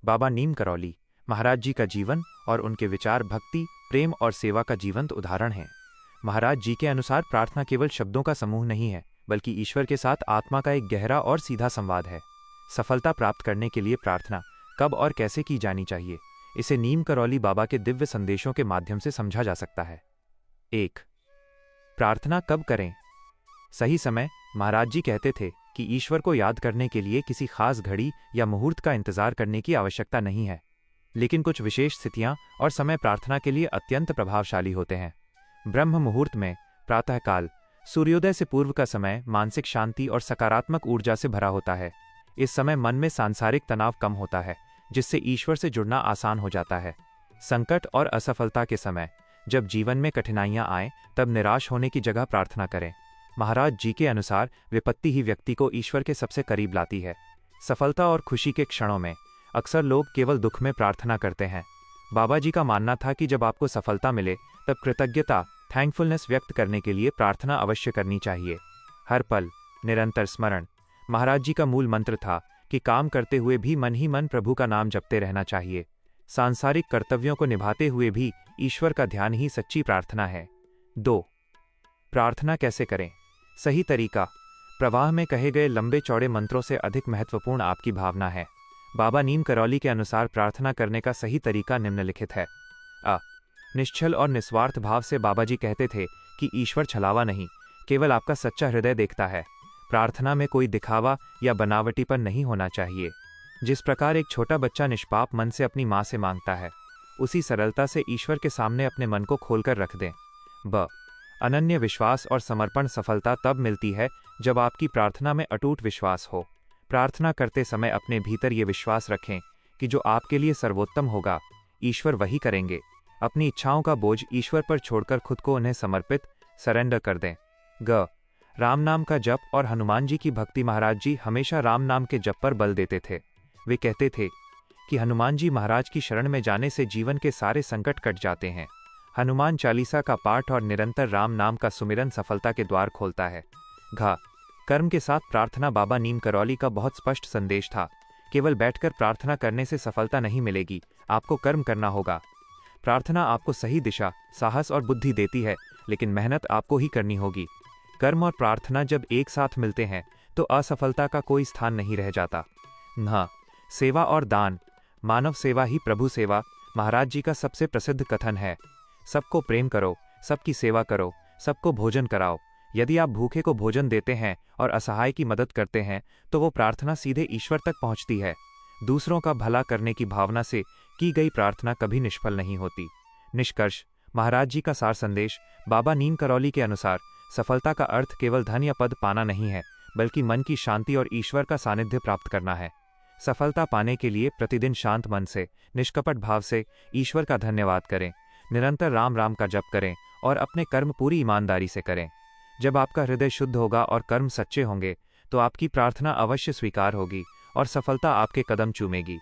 बाबा नीम करौली महाराज जी का जीवन और उनके विचार भक्ति, प्रेम और सेवा का जीवंत उदाहरण हैं। महाराज जी के अनुसार प्रार्थना केवल शब्दों का समूह नहीं है, बल्कि ईश्वर के साथ आत्मा का एक गहरा और सीधा संवाद है। सफलता प्राप्त करने के लिए प्रार्थना कब और कैसे की जानी चाहिए, इसे नीम करौली बाबा के दिव्य संदेशों के माध्यम से समझा जा सकता है। 1. प्रार्थना कब करें? सही समय। महाराज जी कहते थे कि ईश्वर को याद करने के लिए किसी खास घड़ी या मुहूर्त का इंतजार करने की आवश्यकता नहीं है, लेकिन कुछ विशेष स्थितियां और समय प्रार्थना के लिए अत्यंत प्रभावशाली होते हैं। ब्रह्म मुहूर्त में प्रातःकाल सूर्योदय से पूर्व का समय मानसिक शांति और सकारात्मक ऊर्जा से भरा होता है। इस समय मन में सांसारिक तनाव कम होता है, जिससे ईश्वर से जुड़ना आसान हो जाता है। संकट और असफलता के समय जब जीवन में कठिनाइयां आएं, तब निराश होने की जगह प्रार्थना करें। महाराज जी के अनुसार विपत्ति ही व्यक्ति को ईश्वर के सबसे करीब लाती है। सफलता और खुशी के क्षणों में अक्सर लोग केवल दुख में प्रार्थना करते हैं। बाबा जी का मानना था कि जब आपको सफलता मिले तब कृतज्ञता थैंकफुलनेस व्यक्त करने के लिए प्रार्थना अवश्य करनी चाहिए। हर पल निरंतर स्मरण। महाराज जी का मूल मंत्र था कि काम करते हुए भी मन ही मन प्रभु का नाम जपते रहना चाहिए। सांसारिक कर्तव्यों को निभाते हुए भी ईश्वर का ध्यान ही सच्ची प्रार्थना है। 2. प्रार्थना कैसे करें? सही तरीका। प्रवाह में कहे गए लंबे चौड़े मंत्रों से अधिक महत्वपूर्ण आपकी भावना है। बाबा नीम करौली के अनुसार प्रार्थना करने का सही तरीका निम्नलिखित है। निश्चल और निस्वार्थ भाव से बाबा जी कहते थे कि ईश्वर छलावा नहीं, केवल आपका सच्चा हृदय देखता है। प्रार्थना में कोई दिखावा या बनावटीपन नहीं होना चाहिए। जिस प्रकार एक छोटा बच्चा निष्पाप मन से अपनी माँ से मांगता है, उसी सरलता से ईश्वर के सामने अपने मन को खोलकर रख दें। अनन्य विश्वास और समर्पण। सफलता तब मिलती है जब आपकी प्रार्थना में अटूट विश्वास हो। प्रार्थना करते समय अपने भीतर ये विश्वास रखें कि जो आपके लिए सर्वोत्तम होगा, ईश्वर वही करेंगे। अपनी इच्छाओं का बोझ ईश्वर पर छोड़कर खुद को उन्हें समर्पित सरेंडर कर दें। राम नाम का जप और हनुमान जी की भक्ति। महाराज जी हमेशा राम नाम के जप पर बल देते थे। वे कहते थे कि हनुमान जी महाराज की शरण में जाने से जीवन के सारे संकट कट जाते हैं। हनुमान चालीसा का पाठ और निरंतर राम नाम का सुमिरन सफलता के द्वार खोलता है। कर्म के साथ प्रार्थना। बाबा नीम करौली का बहुत स्पष्ट संदेश था। केवल बैठकर प्रार्थना करने से सफलता नहीं मिलेगी, आपको कर्म करना होगा। प्रार्थना आपको सही दिशा, साहस और बुद्धि देती है, लेकिन मेहनत आपको ही करनी होगी। कर्म और प्रार्थना जब एक साथ मिलते हैं तो असफलता का कोई स्थान नहीं रह जाता। सेवा और दान। मानव सेवा ही प्रभु सेवा महाराज जी का सबसे प्रसिद्ध कथन है। सबको प्रेम करो, सबकी सेवा करो, सबको भोजन कराओ। यदि आप भूखे को भोजन देते हैं और असहाय की मदद करते हैं तो वो प्रार्थना सीधे ईश्वर तक पहुंचती है। दूसरों का भला करने की भावना से की गई प्रार्थना कभी निष्फल नहीं होती। निष्कर्ष। महाराज जी का सार संदेश। बाबा नीम करौली के अनुसार सफलता का अर्थ केवल धन या पद पाना नहीं है, बल्कि मन की शांति और ईश्वर का सानिध्य प्राप्त करना है। सफलता पाने के लिए प्रतिदिन शांत मन से, निष्कपट भाव से ईश्वर का धन्यवाद करें। निरंतर राम राम का जप करें और अपने कर्म पूरी ईमानदारी से करें। जब आपका हृदय शुद्ध होगा और कर्म सच्चे होंगे तो आपकी प्रार्थना अवश्य स्वीकार होगी और सफलता आपके कदम चूमेगी।